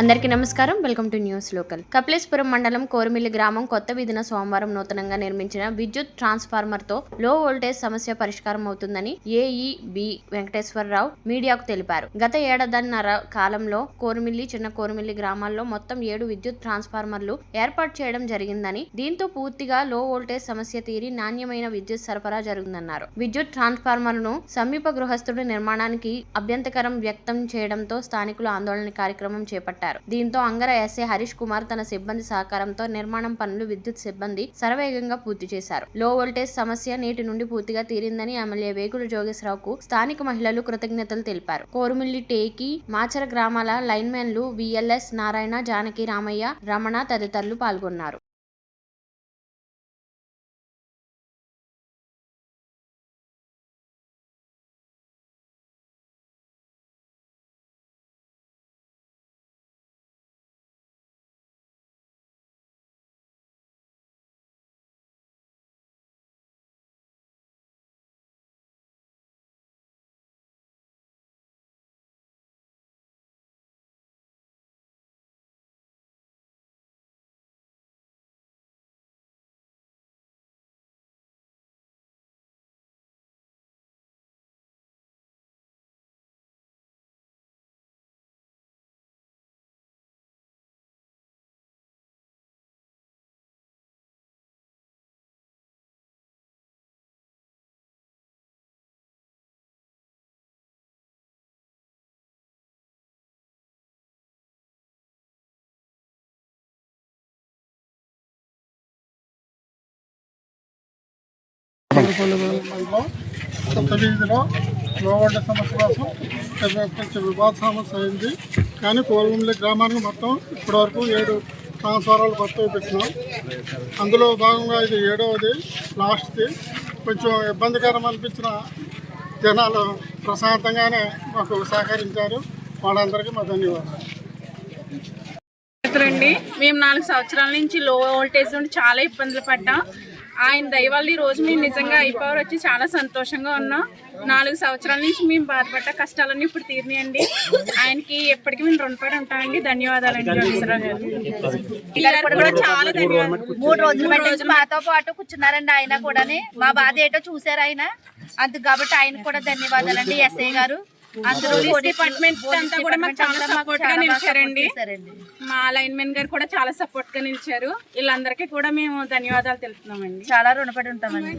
అందరికీ నమస్కారం. Welcome to news local. Kapileswaram మండలం కోరుమిల్లి గ్రామం కొత్త వీధిన సోమవారం నూతనంగా నిర్మించిన విద్యుత్ ట్రాన్స్ఫార్మర్ తో లో వోల్టేజ్ సమస్య పరిష్కారం అవుతుందని ఏఈ బి వెంకటేశ్వరరావు మీడియాకు తెలిపారు. గత ఏడాదిన్నర కాలంలో కోరుమిల్లి, చిన్న కోరుమిల్లి గ్రామాల్లో మొత్తం 7 విద్యుత్ ట్రాన్స్ఫార్మర్లు ఏర్పాటు చేయడం జరిగిందని, దీంతో పూర్తిగా లో వోల్టేజ్ సమస్య తీరి నాణ్యమైన విద్యుత్ సరఫరా జరుగుతుందన్నారు. విద్యుత్ ట్రాన్స్ఫార్మర్ ను సమీప గృహస్థుడి నిర్మాణానికి అభ్యంతరం వ్యక్తం చేయడంతో స్థానికులు ఆందోళన కార్యక్రమం చేపట్టారు. దీంతో అంగర ఎస్ఐ హరీష్ కుమార్ తన సిబ్బంది సహకారంతో నిర్మాణం పనులు విద్యుత్ సిబ్బంది శరవేగంగా పూర్తి చేశారు. లో వోల్టేజ్ సమస్య నేటి నుండి పూర్తిగా తీరిందని ఎమ్మెల్యే వేగుల జోగేశ్వరరావుకు స్థానిక మహిళలు కృతజ్ఞతలు తెలిపారు. కోరుమిల్లి, టేకి, మాచర గ్రామాల లైన్మెన్లు విఎల్ఎస్ నారాయణ, జానకి, రామయ్య, రమణ తదితరులు పాల్గొన్నారు. కొత్త వీధిలో లో వోల్టేజ్ సమస్య కోసం కొంచెం వివాద సమస్య అయింది. కానీ కోరుమిల్లి గ్రామానికి మొత్తం ఇప్పటివరకు 7 ట్రాన్స్ఫార్మర్లు కొత్తవి పెట్టినాం. అందులో భాగంగా ఇది 7వది, లాస్ట్ది. కొంచెం ఇబ్బందికరం అనిపించిన జనాలు ప్రశాంతంగానే మాకు సహకరించారు. వాళ్ళందరికీ మా ధన్యవాదాలు. మేము 4 సంవత్సరాల నుంచి లో వోల్టేజ్ నుండి చాలా ఇబ్బందులు పడ్డాం. ఆయన దయ వల్ల ఈ రోజు మేము నిజంగా ఐపవర్ వచ్చి చాలా సంతోషంగా ఉన్నాం. 4 సంవత్సరాల నుంచి మేము బాధపడ్డ కష్టాలన్నీ ఇప్పుడు తీరినాయండి. ఆయనకి ఎప్పటికీ మేము రుణపడి ఉంటామండి. ధన్యవాదాలండి. చాలా ధన్యవాదాలు. 3 రోజులు మాతో పాటు కూర్చున్నారండి. ఆయన కూడా మా బాధ ఏంటో చూసారు ఆయన. అందుకు కాబట్టి ఆయన కూడా ధన్యవాదాలండి. ఎస్ఐ గారు, డిపార్ట్మెంట్ అంతా కూడా మాకు చాలా సపోర్ట్ గా నిలిచారండి. మా లైన్మెన్ గారు కూడా చాలా సపోర్ట్ గా నిలిచారు. వీళ్ళందరికీ కూడా మేము ధన్యవాదాలు తెలుపుతున్నామండి. చాలా రుణపడి ఉంటామండి.